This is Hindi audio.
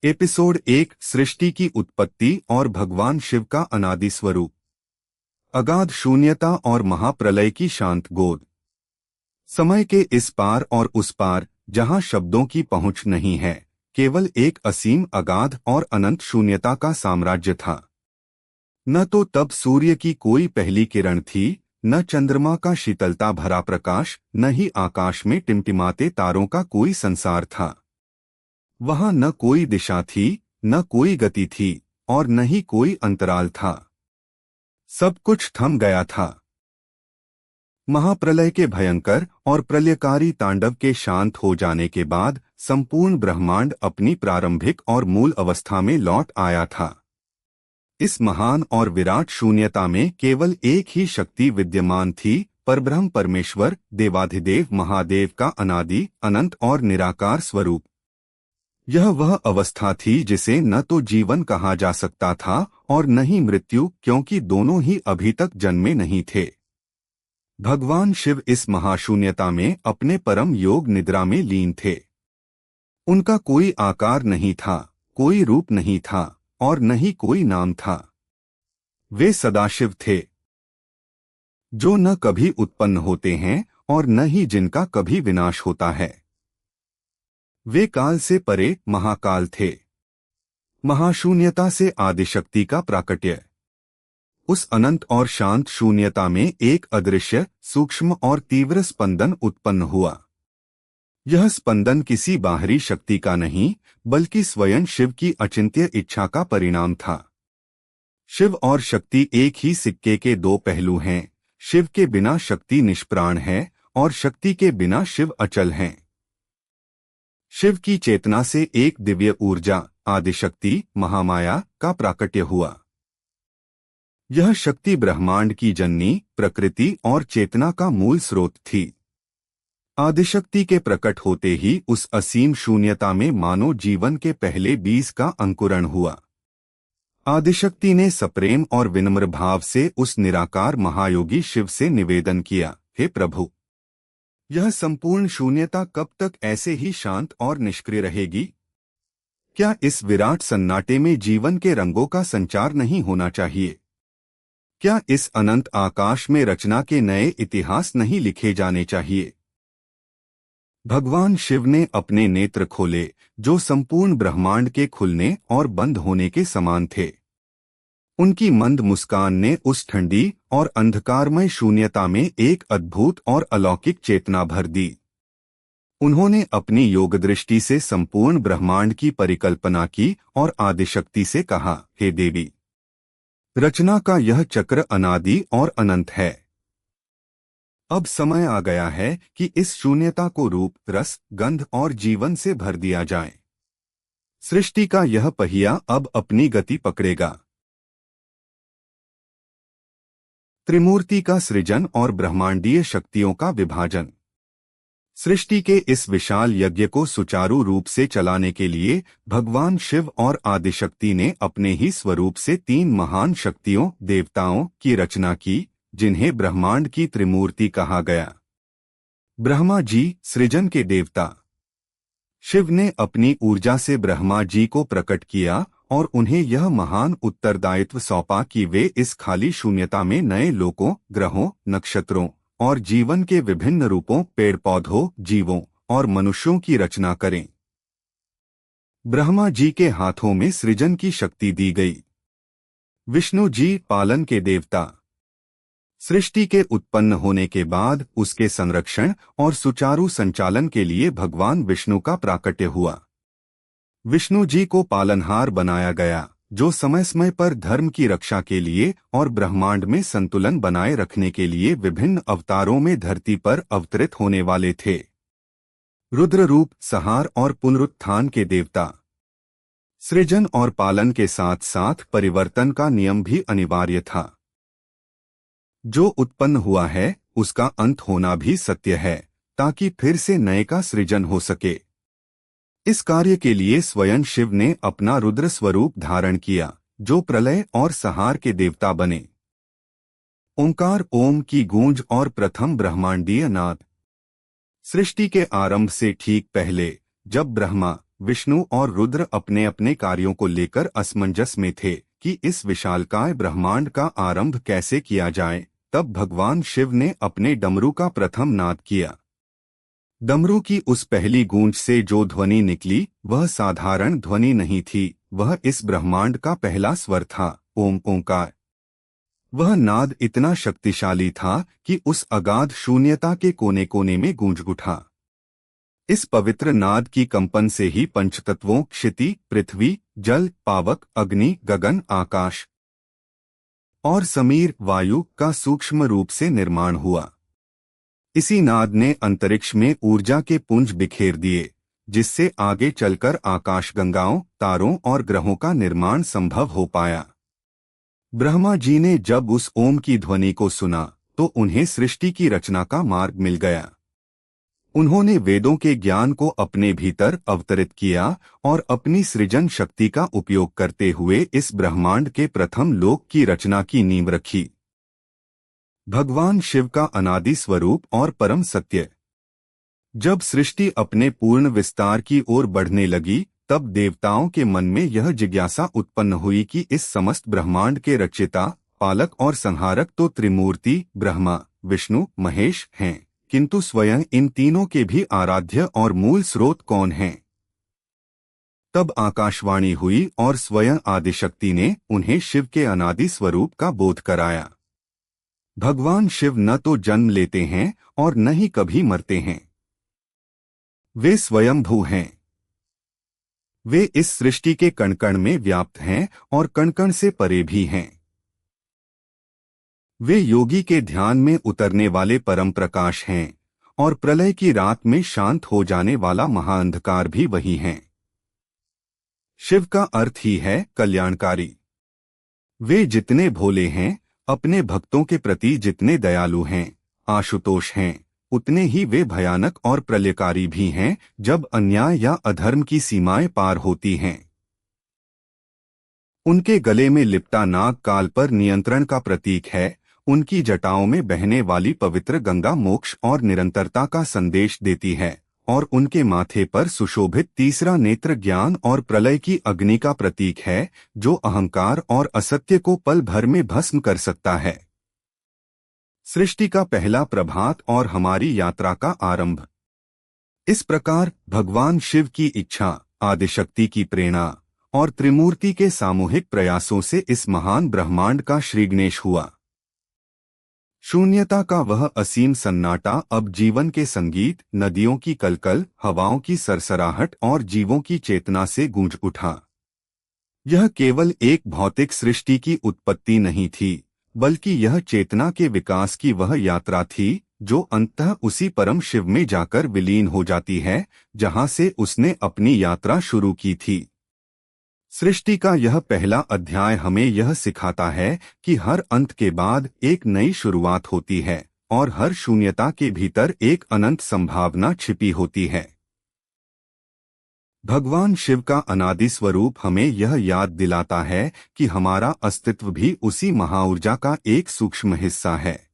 एपिसोड 1 सृष्टि की उत्पत्ति और भगवान शिव का अनादि स्वरूप। अगाध शून्यता और महाप्रलय की शांत गोद। समय के इस पार और उस पार, जहां शब्दों की पहुंच नहीं है, केवल एक असीम अगाध और अनंत शून्यता का साम्राज्य था। न तो तब सूर्य की कोई पहली किरण थी, न चंद्रमा का शीतलता भरा प्रकाश, न ही आकाश में टिमटिमाते तारों का कोई संसार था। वहां न कोई दिशा थी, न कोई गति थी, और न ही कोई अंतराल था। सब कुछ थम गया था। महाप्रलय के भयंकर और प्रलयकारी तांडव के शांत हो जाने के बाद संपूर्ण ब्रह्मांड अपनी प्रारंभिक और मूल अवस्था में लौट आया था। इस महान और विराट शून्यता में केवल एक ही शक्ति विद्यमान थी, परब्रह्म परमेश्वर, देवाधिदेव महादेव का अनादि, अनंत और निराकार स्वरूप। यह वह अवस्था थी जिसे न तो जीवन कहा जा सकता था और न ही मृत्यु, क्योंकि दोनों ही अभी तक जन्मे नहीं थे। भगवान शिव इस महाशून्यता में अपने परम योग निद्रा में लीन थे। उनका कोई आकार नहीं था, कोई रूप नहीं था और न ही कोई नाम था। वे सदाशिव थे, जो न कभी उत्पन्न होते हैं और न ही जिनका कभी विनाश होता है। वे काल से परे महाकाल थे, महाशून्यता से आदिशक्ति का प्राकट्य। उस अनंत और शांत शून्यता में एक अदृश्य, सूक्ष्म और तीव्र स्पंदन उत्पन्न हुआ। यह स्पंदन किसी बाहरी शक्ति का नहीं, बल्कि स्वयं शिव की अचिंत्य इच्छा का परिणाम था। शिव और शक्ति एक ही सिक्के के दो पहलू हैं। शिव के बिना शक्ति निष्प्राण है और शक्ति के बिना शिव अचल हैं। शिव की चेतना से एक दिव्य ऊर्जा, आदिशक्ति, महामाया का प्राकट्य हुआ। यह शक्ति ब्रह्मांड की जननी, प्रकृति और चेतना का मूल स्रोत थी। आदिशक्ति के प्रकट होते ही उस असीम शून्यता में मानव जीवन के पहले बीज का अंकुरण हुआ। आदिशक्ति ने सप्रेम और विनम्र भाव से उस निराकार महायोगी शिव से निवेदन किया, हे प्रभु, यह संपूर्ण शून्यता कब तक ऐसे ही शांत और निष्क्रिय रहेगी? क्या इस विराट सन्नाटे में जीवन के रंगों का संचार नहीं होना चाहिए? क्या इस अनंत आकाश में रचना के नए इतिहास नहीं लिखे जाने चाहिए? भगवान शिव ने अपने नेत्र खोले, जो संपूर्ण ब्रह्मांड के खुलने और बंद होने के समान थे। उनकी मंद मुस्कान ने उस ठंडी और अंधकारमय शून्यता में एक अद्भुत और अलौकिक चेतना भर दी। उन्होंने अपनी योग दृष्टि से संपूर्ण ब्रह्मांड की परिकल्पना की और आदिशक्ति से कहा, हे देवी, रचना का यह चक्र अनादि और अनंत है। अब समय आ गया है कि इस शून्यता को रूप, रस, गंध और जीवन से भर दिया जाए। सृष्टि का यह पहिया अब अपनी गति पकड़ेगा। त्रिमूर्ति का सृजन और ब्रह्मांडीय शक्तियों का विभाजन। सृष्टि के इस विशाल यज्ञ को सुचारू रूप से चलाने के लिए भगवान शिव और आदिशक्ति ने अपने ही स्वरूप से तीन महान शक्तियों, देवताओं की रचना की, जिन्हें ब्रह्मांड की त्रिमूर्ति कहा गया। ब्रह्मा जी, सृजन के देवता। शिव ने अपनी ऊर्जा से ब्रह्मा जी को प्रकट किया और उन्हें यह महान उत्तरदायित्व सौंपा कि वे इस खाली शून्यता में नए लोकों, ग्रहों, नक्षत्रों और जीवन के विभिन्न रूपों, पेड़ पौधों, जीवों और मनुष्यों की रचना करें। ब्रह्मा जी के हाथों में सृजन की शक्ति दी गई। विष्णु जी, पालन के देवता। सृष्टि के उत्पन्न होने के बाद उसके संरक्षण और सुचारू संचालन के लिए भगवान विष्णु का प्राकट्य हुआ। विष्णु जी को पालनहार बनाया गया, जो समय समय पर धर्म की रक्षा के लिए और ब्रह्मांड में संतुलन बनाए रखने के लिए विभिन्न अवतारों में धरती पर अवतरित होने वाले थे। रुद्र रूप, संहार और पुनरुत्थान के देवता। सृजन और पालन के साथ साथ परिवर्तन का नियम भी अनिवार्य था। जो उत्पन्न हुआ है उसका अंत होना भी सत्य है, ताकि फिर से नए का सृजन हो सके। इस कार्य के लिए स्वयं शिव ने अपना रुद्र स्वरूप धारण किया, जो प्रलय और संहार के देवता बने। ओंकार, ओम की गूंज और प्रथम ब्रह्मांडीय नाद। सृष्टि के आरंभ से ठीक पहले, जब ब्रह्मा, विष्णु और रुद्र अपने अपने कार्यों को लेकर असमंजस में थे कि इस विशालकाय ब्रह्मांड का आरंभ कैसे किया जाए। तब भगवान शिव ने अपने डमरू का प्रथम नाद किया। डमरू की उस पहली गूंज से जो ध्वनि निकली वह साधारण ध्वनि नहीं थी, वह इस ब्रह्मांड का पहला स्वर था, ओम ओंकार। वह नाद इतना शक्तिशाली था कि उस अगाध शून्यता के कोने कोने में गूंज उठा। इस पवित्र नाद की कंपन से ही पंचतत्वों क्षिति, पृथ्वी, जल, पावक, अग्नि, गगन, आकाश और समीर, वायु का सूक्ष्म रूप से निर्माण हुआ। इसी नाद ने अंतरिक्ष में ऊर्जा के पुंज बिखेर दिए, जिससे आगे चलकर आकाशगंगाओं, तारों और ग्रहों का निर्माण संभव हो पाया। ब्रह्मा जी ने जब उस ओम की ध्वनि को सुना तो उन्हें सृष्टि की रचना का मार्ग मिल गया। उन्होंने वेदों के ज्ञान को अपने भीतर अवतरित किया और अपनी सृजन शक्ति का उपयोग करते हुए इस ब्रह्मांड के प्रथम लोक की रचना की नींव रखी। भगवान शिव का अनादि स्वरूप और परम सत्य। जब सृष्टि अपने पूर्ण विस्तार की ओर बढ़ने लगी तब देवताओं के मन में यह जिज्ञासा उत्पन्न हुई कि इस समस्त ब्रह्मांड के रचयिता, पालक और संहारक तो त्रिमूर्ति ब्रह्मा, विष्णु, महेश हैं, किंतु स्वयं इन तीनों के भी आराध्य और मूल स्रोत कौन हैं? तब आकाशवाणी हुई और स्वयं आदिशक्ति ने उन्हें शिव के अनादि स्वरूप का बोध कराया। भगवान शिव न तो जन्म लेते हैं और न ही कभी मरते हैं। वे स्वयंभू हैं। वे इस सृष्टि के कण-कण में व्याप्त हैं और कण-कण से परे भी हैं। वे योगी के ध्यान में उतरने वाले परम प्रकाश हैं और प्रलय की रात में शांत हो जाने वाला महाअंधकार भी वही हैं। शिव का अर्थ ही है कल्याणकारी। वे जितने भोले हैं, अपने भक्तों के प्रति जितने दयालु हैं, आशुतोष हैं, उतने ही वे भयानक और प्रलयकारी भी हैं जब अन्याय या अधर्म की सीमाएं पार होती हैं। उनके गले में लिपटा नाग काल पर नियंत्रण का प्रतीक है। उनकी जटाओं में बहने वाली पवित्र गंगा मोक्ष और निरंतरता का संदेश देती है और उनके माथे पर सुशोभित तीसरा नेत्र ज्ञान और प्रलय की अग्नि का प्रतीक है, जो अहंकार और असत्य को पल भर में भस्म कर सकता है। सृष्टि का पहला प्रभात और हमारी यात्रा का आरंभ। इस प्रकार भगवान शिव की इच्छा, आदिशक्ति की प्रेरणा और त्रिमूर्ति के सामूहिक प्रयासों से इस महान ब्रह्मांड का श्रीगणेश हुआ। शून्यता का वह असीम सन्नाटा अब जीवन के संगीत, नदियों की कलकल, हवाओं की सरसराहट और जीवों की चेतना से गूंज उठा। यह केवल एक भौतिक सृष्टि की उत्पत्ति नहीं थी, बल्कि यह चेतना के विकास की वह यात्रा थी जो अंततः उसी परम शिव में जाकर विलीन हो जाती है जहां से उसने अपनी यात्रा शुरू की थी। सृष्टि का यह पहला अध्याय हमें यह सिखाता है कि हर अंत के बाद एक नई शुरुआत होती है और हर शून्यता के भीतर एक अनंत संभावना छिपी होती है। भगवान शिव का अनादि स्वरूप हमें यह याद दिलाता है कि हमारा अस्तित्व भी उसी महाऊर्जा का एक सूक्ष्म हिस्सा है।